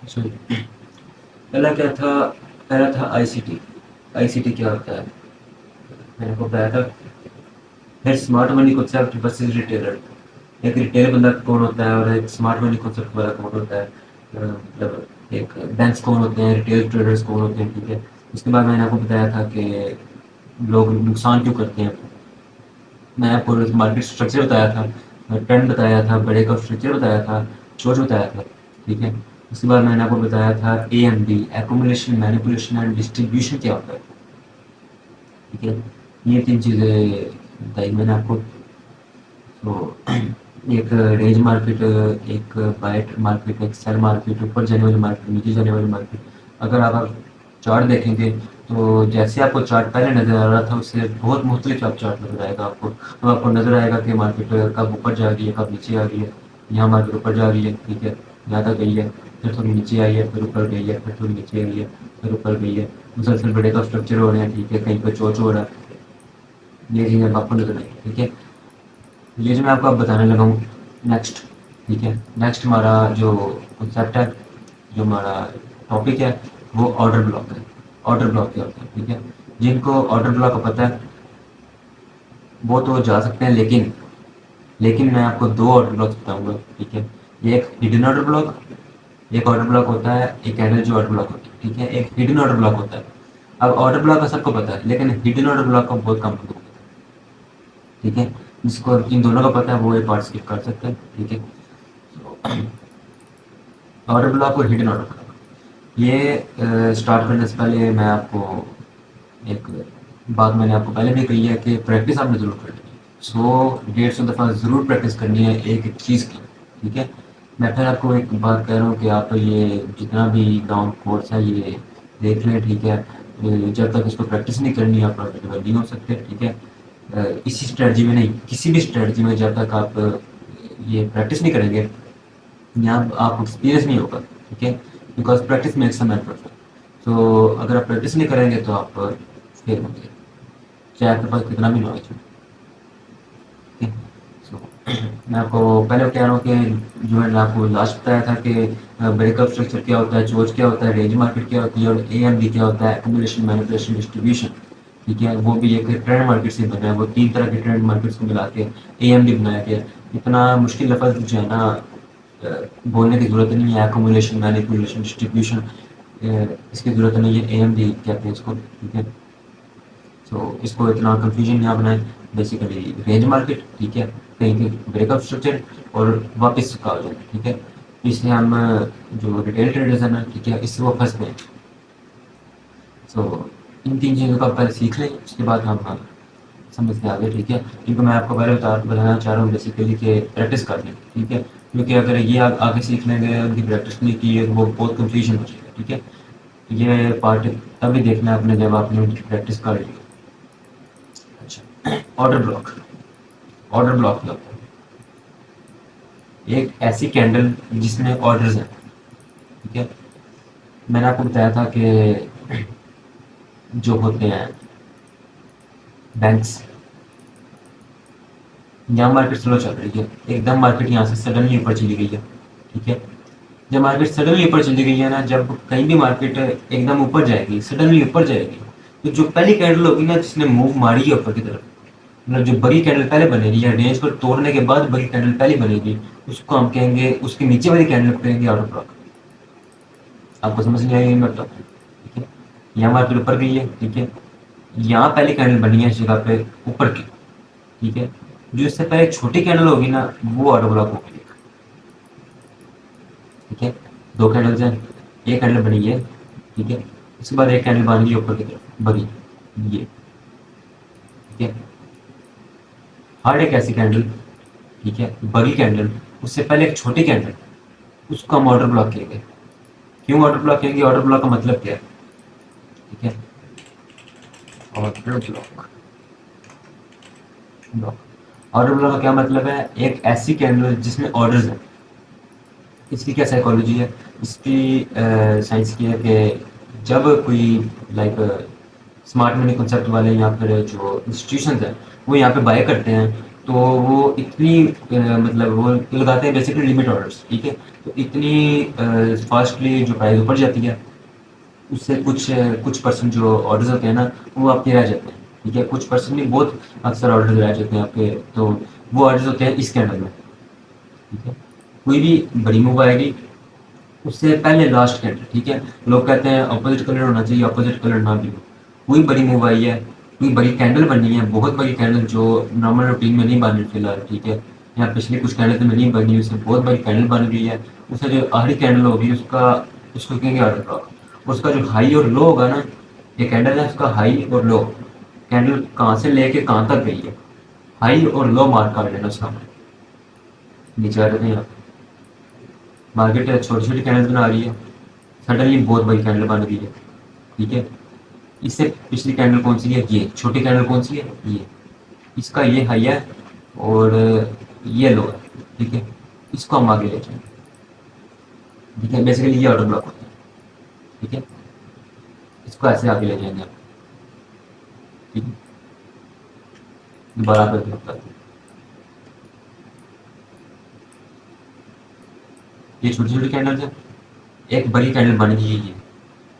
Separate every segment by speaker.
Speaker 1: Sorry, पहला क्या था? पहला था आईसीटी। आईसीटी क्या होता है? मैंने आपको बताया था। फिर smart money concept versus retailer. एक रिटेल बंदा कौन होता है और एक स्मार्ट मनी कॉन्सेप्ट वाला कौन होता है। मतलब एक बैंक्स कौन होते हैं, रिटेल ट्रेडर्स कौन होते हैं, ठीक है। उसके बाद मैंने आपको बताया था कि लोग नुकसान क्यों करते हैं। मैंने आपको मार्केट स्ट्रक्चर बताया था, ट्रेंड बताया था, बड़े का स्ट्रक्चर बताया था, सोच बताया था, ठीक है। उसके बाद मैंने आपको बताया था AMD, accumulation, manipulation and distribution क्या होता है, ठीक है। ये तीन चीज़ें बताई मैंने आपको। तो एक रेंज मार्केट, एक बाइट मार्केट, एक सेल मार्केट, ऊपर जाने वाली मार्केट, नीचे जाने वाली मार्केट। अगर आप चार्ट देखेंगे तो जैसे आपको चार्ट पहले नज़र आ रहा था उससे बहुत मुख्तलिफ आप चार्ट नज़र आएगा आपको। तो आपको नज़र आएगा कि मार्केट कब ऊपर जा रही है, कब नीचे आ रही है। यहाँ मार्केट ऊपर जा रही है, ठीक है, यहाँ तक गई है, फिर थोड़ी नीचे आई है, फिर ऊपर गई है, फिर थोड़ी नीचे आई है, फिर ऊपर गई है। मुसलसल बड़े का स्ट्रक्चर हो रहे हैं, ठीक है, कहीं पर चोच हो रहा है। ये चीज़ें आपको नज़र आएगी, ठीक है। ये जो मैं आपको अब बताने लगा हूँ नेक्स्ट, ठीक है। नेक्स्ट हमारा जो कॉन्सेप्ट है, जो हमारा टॉपिक है, वो ऑर्डर ब्लॉक है। ऑर्डर ब्लॉक क्या होता है, ठीक है। जिनको ऑर्डर ब्लॉक पता है वो तो जा सकते हैं, लेकिन मैं आपको दो ऑर्डर ब्लॉक्स बताऊंगा, ठीक है। एक हिडन ऑर्डर ब्लॉक, एक ऑर्डर ब्लॉक होता है, एक एनर्जी ऑर्डर ब्लॉक होता है, ठीक है। एक हिडन ऑर्डर ब्लॉक होता है। अब ऑर्डर ब्लॉक का सबको पता है, लेकिन हिडन ऑर्डर ब्लॉक का बहुत कम लोगों को पता है, ठीक है। जिसको इन दोनों का पता है वो ये पार्ट स्किप कर सकते हैं, ठीक है। ऑर्डर ब्लॉक और हिडन ऑर्डर ब्लॉक, ये स्टार्ट करने से पहले मैं आपको एक बात मैंने आपको पहले भी कही है कि प्रैक्टिस आपने ज़रूर करनी है। 100 150 दफ़ा ज़रूर प्रैक्टिस करनी है एक एक चीज़ की, ठीक है। मैं फिर आपको एक बात कह रहा हूँ कि आप ये जितना भी डाउन कोर्स है ये देख लें, ठीक है। जब तक इसको प्रैक्टिस नहीं करनी आप प्रॉफिटेबल नहीं हो सकते, ठीक है। इसी स्ट्रेटजी में नहीं, किसी भी स्ट्रेटजी में जब तक आप ये प्रैक्टिस नहीं करेंगे यहाँ आपको एक्सपीरियंस नहीं होगा, ठीक है। Because practice makes a man perfect. तो अगर आप प्रैक्टिस नहीं करेंगे तो आप फेल होंगे, चाहे आपके पास कितना भी नॉलेज हो, ठीक है। सो मैं आपको पहले कह रहा हूँ कि जो मैंने आपको लास्ट बताया था कि ब्रेकअप स्ट्रक्चर क्या होता है, चोज क्या होता है, रेंज मार्केट क्या होती है और ए एम डी क्या होता है, एक्यूमुलेशन, मैनिपुलेशन, डिस्ट्रीब्यूशन, ठीक है। वो भी एक ट्रेंड मार्केट से बना है, वो तीन तरह के ट्रेंड मार्केट्स को मिला के ए एम डी बनाया गया। इतना मुश्किल लफज जो है ना, बोलने की ज़रूरत नहीं है। एक्यूमुलेशन, मैनिपुलेशन, डिस्ट्रीब्यूशन, इसकी ज़रूरत नहीं है, ए एम डी कहते हैं इसको, ठीक है। तो इसको इतना कंफ्यूजन ना बनाएं। बेसिकली रेंज मार्केट, ठीक है, कहीं पे ब्रेकअप स्ट्रक्चर और वापस का हो जाना, ठीक है। इससे हम जो रिटेल ट्रेडर्स हैं ना, ठीक है, इससे वो फंस गए। सो इन तीन चीज़ों को आप पहले सीख लें, उसके बाद हम समझ के आगे, ठीक है। क्योंकि मैं आपको पहले बताना चाह रहा हूँ बेसिकली कि प्रैक्टिस कर लें, ठीक है। क्योंकि अगर ये आगे सीख लेंगे, उनकी प्रैक्टिस नहीं की है तो वो बहुत कंफ्यूजन हो जाएगा, ठीक है। ये पार्ट तभी देखना है आपने जब आपने उनकी प्रैक्टिस कर ली। अच्छा, ऑर्डर ब्लॉक। ऑर्डर ब्लॉक क्या होता है? एक ऐसी कैंडल जिसमें ऑर्डर्स हैं, ठीक है। मैंने आपको बताया था कि जो होते हैं बैंक्स, यहाँ मार्केट स्लो चल रही है, एकदम मार्केट यहाँ से सडनली ऊपर चली गई है, ठीक है। जब मार्केट सडनली ऊपर चली गई है ना, जब कहीं भी मार्केट एकदम ऊपर जाएगी, सडनली ऊपर जाएगी, तो जो पहली कैंडल होगी ना जिसने मूव मारी है ऊपर की तरफ, मतलब जो बड़ी कैंडल पहले बनेगी या रेंज को तोड़ने के बाद बड़ी कैंडल पहले बनेगी, उसको हम कहेंगे, उसके नीचे वाली कैंडल को कहेंगे आउट ऑफ ब्लॉक। आपको समझ नहीं आएगी मतलब, ठीक है। यहाँ मार्केट ऊपर गई है, ठीक है, यहाँ पहली कैंडल बनी है इस जगह पे ऊपर की, ठीक है। जो इससे पहले एक छोटी कैंडल होगी ना वो आउट ऑफ ब्लॉक होगी, ठीक है। दो कैंडल्स हैं, एक कैंडल बनी है, ठीक है। उसके बाद एक कैंडल बन गई ऊपर की तरफ बगी, ये, ठीक है। हर एक ऐसी कैंडल, ठीक है, बगी कैंडल, उससे पहले एक छोटी कैंडल, उसको हम ऑर्डर ब्लॉक कहेंगे। क्यों ऑर्डर ब्लॉक कहेंगे? ऑर्डर ब्लॉक का मतलब क्या है, ठीक है। Order block, block order block का क्या मतलब है? एक ऐसी कैंडल जिसमें ऑर्डर्स हैं। इसकी क्या साइकोलॉजी है? इसकी साइंस की है कि जब कोई लाइक स्मार्ट मनी कॉन्सेप्ट वाले या फिर जो इंस्टीट्यूशंस हैं वो यहाँ पे बाय करते हैं, तो वो इतनी मतलब वो लगाते हैं बेसिकली लिमिट ऑर्डर्स, ठीक है। तो इतनी फास्टली जो प्राइस ऊपर जाती है, उससे कुछ परसेंट जो ऑर्डर्स होते हैं ना, वो आपके रह जाते हैं। ठीक है, कुछ परसेंट नहीं, बहुत अक्सर ऑर्डर्स रह जाते हैं आपके। तो वो ऑर्डर्स होते हैं इस कैंडल में। ठीक है, कोई भी बड़ी मूव आएगी उससे पहले लास्ट कैंडल। ठीक है, लोग कहते हैं अपोजिट कलर होना चाहिए, अपोजिट कलर ना भी हो। कोई बड़ी मूव आई है, कोई बड़ी कैंडल बनी है, बहुत बड़ी कैंडल जो नॉर्मल रूटीन में नहीं बन रही फिलहाल। ठीक है, या पिछली कुछ कैंडल में नहीं बनी, उससे बहुत बड़ी कैंडल बन गई है, उससे जो आखिरी कैंडल होगी उसका, उसको कहेंगे ऑर्डर ब्लॉक। उसका जो हाई और लो होगा ना, ये कैंडल है, उसका हाई और लो, कैंडल कहाँ से लेके कहाँ तक गई है, हाई और लो मार्क कर लेना उसका। नीचे आ जाते हैं आप, मार्केट छोटी छोटी कैंडल्स बना रही है, सडनली बहुत बड़ी कैंडल बन गई है। ठीक है, इससे पिछली कैंडल कौन सी है, ये छोटी कैंडल कौन सी है, ये, इसका ये हाई है और ये लो है। ठीक है, इसको हम आगे ले जाएंगे। ठीक है, बेसिकली ये ऑर्डर ब्लॉक होता है। ठीक है, इसको ऐसे आगे ले जाएंगे आप। ठीक है, दोबारा आप होता है, ये छोटी छोटी कैंडल्स है, एक बड़ी कैंडल बन गई है ये।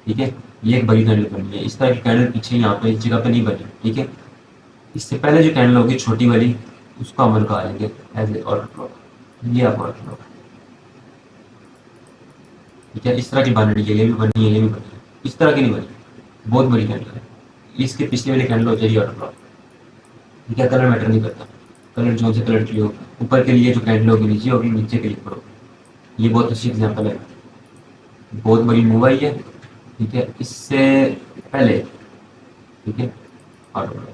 Speaker 1: ठीक है, ये एक बड़ी कैंडल बनी है, इस तरह की कैंडल पीछे यहाँ पे इस जगह पे नहीं बनी। ठीक है, इससे पहले जो कैंडल होगी छोटी वाली, उसको हम लगा लेंगे एज ए ऑर्डर ब्लॉक। ये आप ऑर्डर ब्लॉक। ठीक है, इस तरह की बन रही है, ये भी बनी है, ये भी बनी है, इस तरह की नहीं बनी, बहुत बड़ी कैंडल है। इसके पिछले वाली कैंडल हो जाएगी ऑर्डर ब्लॉक। ठीक है, कलर मैटर नहीं करता, कलर जो से कलर की हो, ऊपर के लिए जो कैंडल होगी नीचे होगी, नीचे के लिए ऊपर होगी। ये बहुत अच्छी एग्जाम्पल है, बहुत बड़ी मूव आई है। ठीक है, इससे पहले, ठीक है, ऑर्डर ब्लॉक।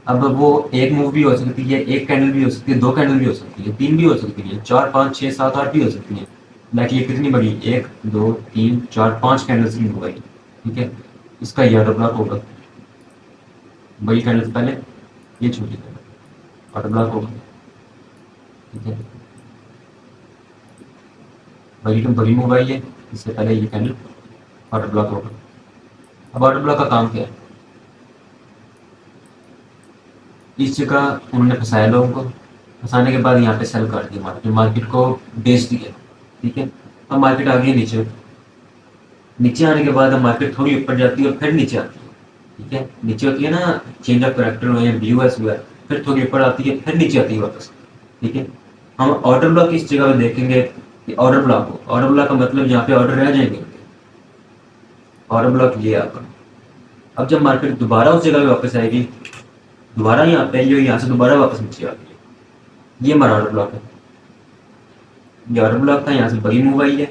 Speaker 1: अब वो एक मूव भी हो सकती है, एक कैंडल भी हो सकती है, दो कैंडल भी हो सकती है, तीन भी हो सकती है, चार पाँच छः सात आठ भी हो सकती है। लाइक ये कितनी बड़ी, एक दो तीन चार पाँच कैंडल्स की मूव आई। ठीक है, इसका ये ऑर्डर ब्लॉक होगा, बड़ी कैंडल से पहले ये छोटी कैंडल, ऑर्डर ब्लॉक होगा। ठीक है, बड़ी मूव आई है, इससे पहले ये कैंडल, ऑर्डर ब्लॉक होगा। अब ऑर्डर ब्लॉक का काम क्या है, इस जगह उन्होंने फंसाया लोगों को, फंसाने के बाद यहाँ पे सेल कर दिया, मार्केट को बेच दिया। ठीक है, अब मार्केट आ गई नीचे, नीचे आने के बाद अब मार्केट थोड़ी ऊपर जाती है और फिर नीचे आती है। ठीक है, नीचे होती है ना, चेंज ऑफ करेक्टर हुए या BOS हुआ, फिर थोड़ी ऊपर आती है, फिर नीचे आती है वापस। ठीक है, हम ऑर्डर ब्लॉक इस जगह पे देखेंगे कि ऑर्डर ब्लॉक हो, ऑर्डर ब्लॉक का मतलब यहाँ पे ऑर्डर रह जाएंगे, ऑर्डर ब्लॉक ये आपका। अब जब मार्केट दोबारा उस जगह पे वापस आएगी, दोबारा यहाँ पे ये यहाँ से दोबारा वापस नीचे आ गई, ये हमारा ऑर्डर ब्लॉक है। ये ऑर्डर ब्लॉक था, यहाँ से बड़ी मूव आई है,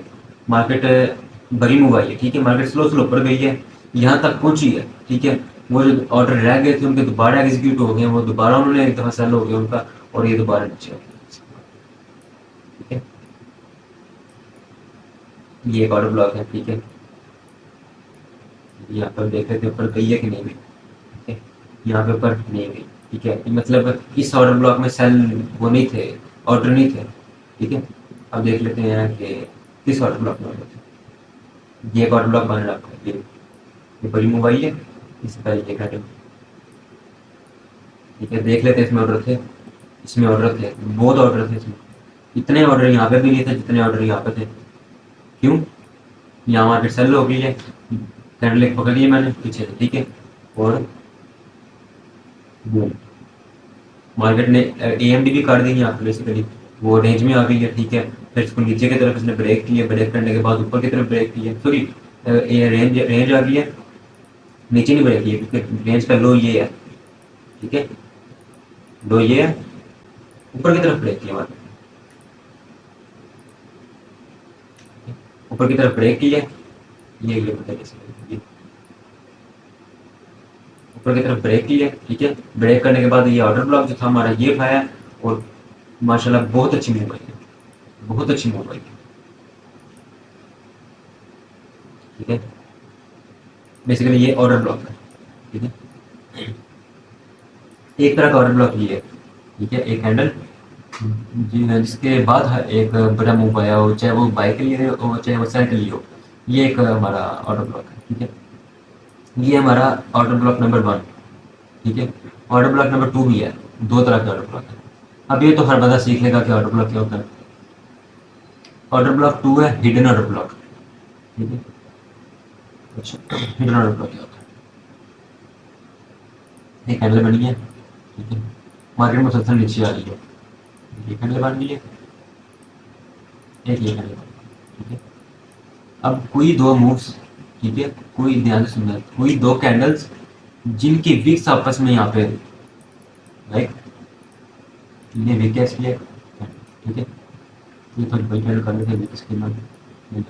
Speaker 1: मार्केट बड़ी मूव आई है। ठीक है, मार्केट स्लो स्लो ऊपर गई है, यहाँ तक पहुंची है। ठीक है, वो जो ऑर्डर रह गए थे उनके दोबारा एग्जीक्यूट हो गए, वो दोबारा उन्होंने एक दफा सेल हो गया उनका, और ये दोबारा नीचे आ गया। ठीक है, ये एक ऑर्डर ब्लॉक है। ठीक है, यहाँ पर देख रहे थे ऊपर गई है कि नहीं गई। ठीक है, यहाँ पे ऊपर नहीं गई। ठीक है, मतलब इस ऑर्डर ब्लॉक में सेल वो नहीं थे, ऑर्डर नहीं थे। ठीक है, अब देख लेते हैं कि किस ऑर्डर ब्लॉक में ऑर्डर थे। ये एक ऑर्डर ब्लॉक बन रहा है, ये बड़ी मूव आई है, इससे पहले ये घटे। ठीक है, देख लेते हैं इसमें ऑर्डर थे, इसमें ऑर्डर थे, बहुत ऑर्डर थे इसमें, इतने ऑर्डर यहाँ पे भी नहीं थे जितने ऑर्डर यहाँ पे थे। क्यों, यहाँ मार्केट सेल हो गई है, कैंडल एक पकड़ ली है मैंने पीछे से। ठीक है, और मार्केट ने AMD भी काट दी यहाँ पे बेसिकली, वो रेंज में आ गई है। ठीक है, फिर इसको नीचे की तरफ इसने ब्रेक किया, ब्रेक करने के बाद ऊपर की तरफ ब्रेक किया, सॉरी रेंज रेंज आ गई है, नीचे नहीं ब्रेक किया क्योंकि रेंज का लो ये है। ठीक है, लो ये है, ऊपर की तरफ ब्रेक किया मार्केट, ऊपर की तरफ ब्रेक किया, ये पता कैसे, ऊपर की तरफ ब्रेक की है। ठीक है, ब्रेक करने के बाद ये ऑर्डर ब्लॉक जो था हमारा ये खाया, और माशाल्लाह बहुत अच्छी मूव आई है, बहुत अच्छी मूव आई है। ठीक है, बेसिकली ये ऑर्डर ब्लॉक है। ठीक है, एक तरह का ऑर्डर ब्लॉक ये है। ठीक है, एक हैंडल जी जिसके बाद एक बड़ा मूव आया हो, चाहे वो बाय के लिए हो चाहे वो सेल के लिए हो, ये एक हमारा ऑर्डर ब्लॉक है। ठीक है, ये हमारा ऑर्डर ब्लॉक नंबर 1। ठीक है, ऑर्डर ब्लॉक नंबर 2 भी है, दो तरह के ऑर्डर ब्लॉक है। अब ये तो हर बंदा सीख लेगा कि ऑर्डर ब्लॉक क्या होता है। ऑर्डर ब्लॉक 2 है हिडन ऑर्डर ब्लॉक। ठीक है, अच्छा हिडन ऑर्डर ब्लॉक क्या होता है? एक कैंडल बनी है, ठीक है, मार्केट में मुसलसल नीचे आ रही है, ये कैंडल बन गई है, एक ये कैंडल बन गई, ठीक है। अब कोई दो मूव्स, ठीक है, कोई ध्यान से सुनना, कोई दो कैंडल्स जिनकी विक्स आपस में यहाँ पे लाइक ये विक है इसलिए, ठीक है, ये थोड़ी बड़ी कैंडल करने थे विक इसके नाम ये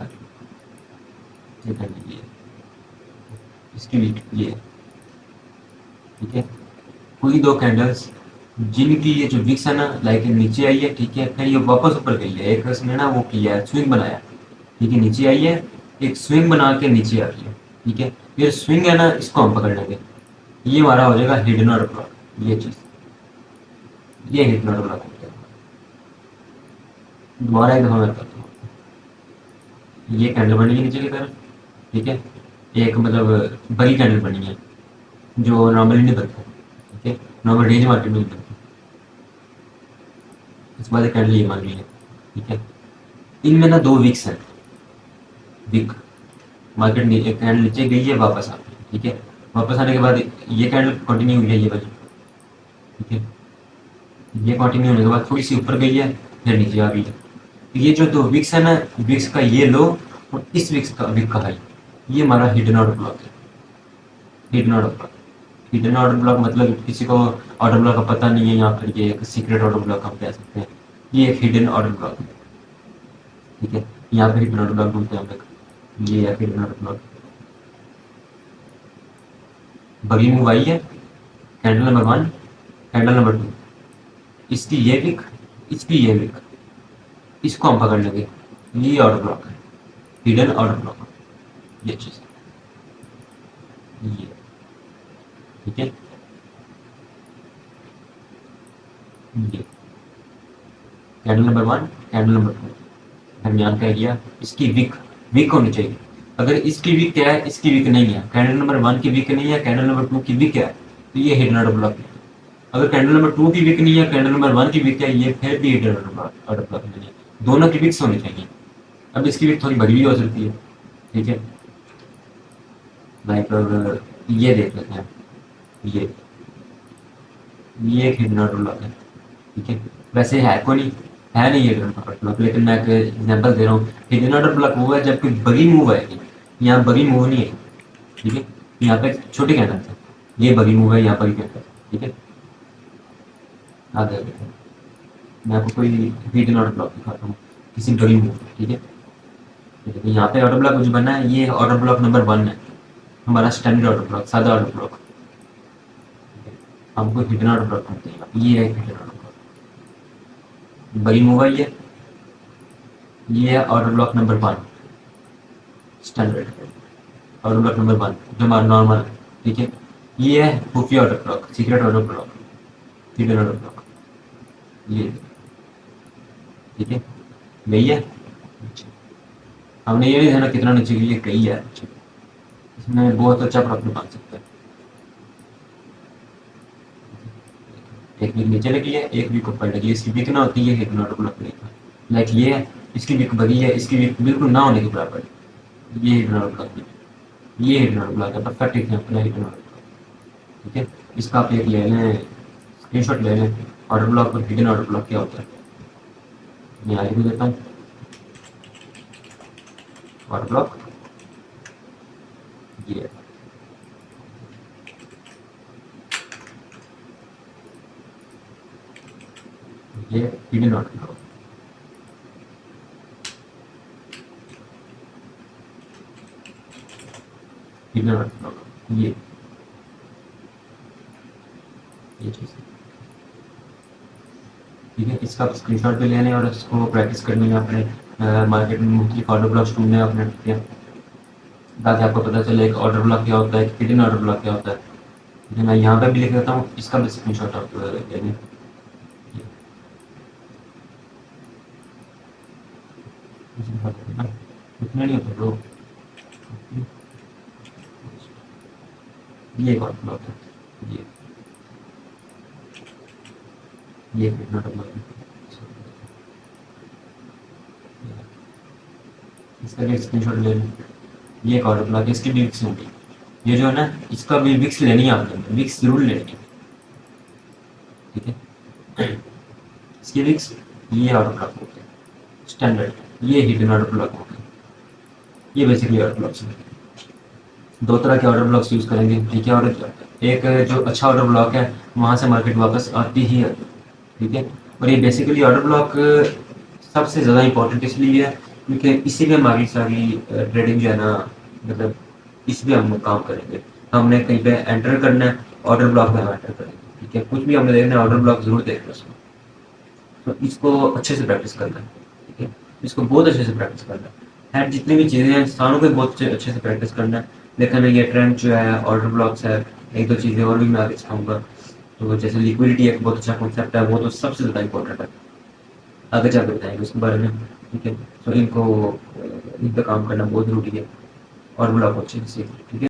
Speaker 1: कैंडल ये इसकी विक ये है, ठीक है। कोई दो कैंडल्स जिनकी ये जो विक्स है ना लाइक नीचे आई है, ठीक है, फिर ये वापस ऊपर गई है, एक इसने ना वो किया है स्विंग बनाया, ठीक है, नीचे आई है, एक स्विंग बना के नीचे आ रही है, ठीक है। ये स्विंग है ना इसको हम पकड़ लेंगे, ये हमारा हो जाएगा हिडन ऑर्डर ब्लॉक, ये चीज ये हिडन ऑर्डर ब्लॉक होता है। दोबारा एक दफा मैं करता हूँ, ये कैंडल बनी है नीचे की तरफ, ठीक है, एक मतलब बड़ी कैंडल बनी है जो नॉर्मली नहीं बनता, ठीक है, नॉर्मल रेंज मार्केट में नहीं बनता, इस बाद एक कैंडल ये मान ली है, ठीक है। इनमें ना दो वीक्स हैं, वीक मार्केट एक कैंडल नीचे गई है वापस आ गई, ठीक है, वापस आने के बाद ये कैंडल कंटिन्यू हुई है ये वाली, ठीक है, ये कंटिन्यू होने के बाद थोड़ी सी ऊपर गई है फिर नीचे आ गई है। ये जो दो विक्स है ना, विक्स का ये लो और इस विक्स का विक का हाई, ये हमारा हिडन ऑर्डर ब्लॉक है। Hidden order block, hidden order block मतलब किसी को ऑर्डर ब्लॉक का पता नहीं है, यहाँ पर ये एक सीक्रेट ऑर्डर ब्लॉक हम कह सकते हैं, ये एक हिडन ऑर्डर ब्लॉक है, ठीक है, यहाँ पे हिडन ऑर्डर ब्लॉक बोलते हैं हम लोग, ये है हिडन ऑर्डर ब्लॉक। बगी मूव आई है, कैंडल नंबर 1, कैंडल नंबर 2, इसकी ये विक, इसकी ये विक, इसको हम पकड़ लेंगे, ये ऑर्डर ब्लॉक है, हिडन ऑर्डर ब्लॉक, ये चीज ये, ठीक है, ये कैंडल नंबर 1, कैंडल नंबर 2, दरमियान का एरिया, इसकी विक, विक होनी चाहिए। अगर इसकी विक क्या है, इसकी विक नहीं है, कैंडल नंबर 1 की विक नहीं है, कैंडल नंबर 2 की विक है, तो ये हिडन ऑर्डर ब्लॉक है। अगर कैंडल नंबर 2 की विक नहीं है, कैंडल नंबर 1 की विक है, ये फिर भी हिडन ऑर्डर ब्लॉक नहीं है, दोनों की विक्स होनी चाहिए। अब इसकी विक थोड़ी बड़ी भी हो सकती है, ठीक है, लाइक अगर ये देख लेते हैं, ये एक हिडन ऑर्डर ब्लॉक है, ठीक है, वैसे है को नहीं, है नहीं हिडन ऑर्डर ब्लॉक, लेकिन मैं एक एग्जांपल दे रहा हूँ। हिडन ऑर्डर ब्लॉक वो है जब कोई बड़ी मूव आएगी, यहाँ बड़ी मूव नहीं है, ठीक है, यहाँ पे छोटी कैंडल है, ये बड़ी मूव है, यहाँ बड़ी कैंडल, ठीक है, आगे आगे मैं आपको कोई हिडन ऑर्डर ब्लॉक दिखाता हूँ, किसी बड़ी मूव, ठीक है, ठीक है, यहाँ पे ऑर्डर ब्लॉक जो बना है ये ऑर्डर ब्लॉक नंबर 1 है, हमारा स्टैंडर्ड ऑर्डर ब्लॉक, सादा ऑर्डर ब्लॉक, हमको हिडन ऑर्डर ब्लॉक करते हैं, ये है हिडन ऑर्डर ब्लॉक, बड़ी मूव आई है, ये है order block number 1, standard order block number 1 जो हमारा नॉर्मल है, ठीक है, ये है खुफिया order block, secret order block, hidden order block, ये, ठीक है, यही है। अच्छा, हमने ये नहीं जाना कितना नीचे की ये कही है, अच्छा, इसमें बहुत अच्छा प्रॉफिट बन सकता है। एक वीक नीचे लगी है, एक वीक ऊपर लगी है, इसकी वीक ना होती है हिडन ऑर्डर ब्लॉक नहीं था, लाइक ये है, इसकी वीक बड़ी है, इसकी वीक बिल्कुल ना होने के बराबर है, ये हिडन ऑर्डर ब्लॉक, ये हिडन ऑर्डर ब्लॉक है, परफेक्ट एग्जांपल है हिडन ऑर्डर ब्लॉक, ठीक है। इसका आप एक ले लें, स्क्रीनशॉट ले लें, ऑर्डर ब्लॉक और हिडन ऑर्डर ब्लॉक क्या होता है, मैं आगे भी देता हूँ। ऑर्डर ब्लॉक ये, ये hidden order block, hidden order block, ये चीज़, ठीक है। इसका आप स्क्रीनशॉट भी लेने और इसको प्रैक्टिस करनी है अपने मार्केट में मुख्तलिफ ऑर्डर ब्लॉक्स ढूंढने हैं अपने, ठीक है, ताकि आपको पता चले एक ऑर्डर ब्लॉक क्या होता है, एक हिडन ऑर्डर ब्लॉक क्या होता है, ठीक है। मैं यहाँ पे भी लिख देता हूँ, इसका भी स्क्रीनशॉट आप ले लें, इतना नहीं होता ब्रो, ये एक ऑर्डर ब्लॉक है, ये ये हिडन ऑर्डर ब्लॉक है, इसका भी स्क्रीनशॉट ले लो। ये एक ऑर्डर ब्लॉक है, इसकी भी विक्स होगी। ये जो है ना, इसका भी विक्स लेनी है आपने, विक्स जरूर लेनी है, ठीक है। इसकी विक्स ये ऑर्डर ब्लॉक होते हैं स्टैंडर्ड, ये हिडन ऑर्डर ब्लॉक होते हैं। ये बेसिकली ऑर्डर ब्लॉक्स हैं। दो तरह के ऑर्डर ब्लॉक्स यूज़ करेंगे, ठीक है। और एक जो अच्छा ऑर्डर ब्लॉक है, वहाँ से मार्केट वापस आती ही आती है, ठीक है। और ये बेसिकली ऑर्डर ब्लॉक सबसे ज़्यादा इंपॉर्टेंट इसलिए है क्योंकि इसी में हमारी सारी ट्रेडिंग जो है ना, मतलब इस पे हम काम करेंगे। हमने कहीं पे एंटर करना है, ऑर्डर ब्लॉक में हम एंटर करेंगे, ठीक है। कुछ भी हमने देखना है, ऑर्डर ब्लॉक जरूर देखना है उसको। तो इसको अच्छे से प्रैक्टिस करना है, ठीक है। इसको बहुत अच्छे से प्रैक्टिस करना है, जितनी भी चीज़ें हैं इंसानों को बहुत अच्छे से प्रैक्टिस करना है। लेकिन ये ट्रेंड जो है ऑर्डर ब्लॉक्स है, एक दो चीज़ें और भी मैं आगे सिखाऊंगा। तो जैसे लिक्विडिटी एक बहुत अच्छा कॉन्सेप्ट है, वो तो सबसे ज़्यादा इंपॉर्टेंट है, आगे जाकर बताएंगे उसके बारे में, ठीक है। तो इनको इन पर काम करना बहुत ज़रूरी है और ब्लॉक अच्छे से, ठीक है।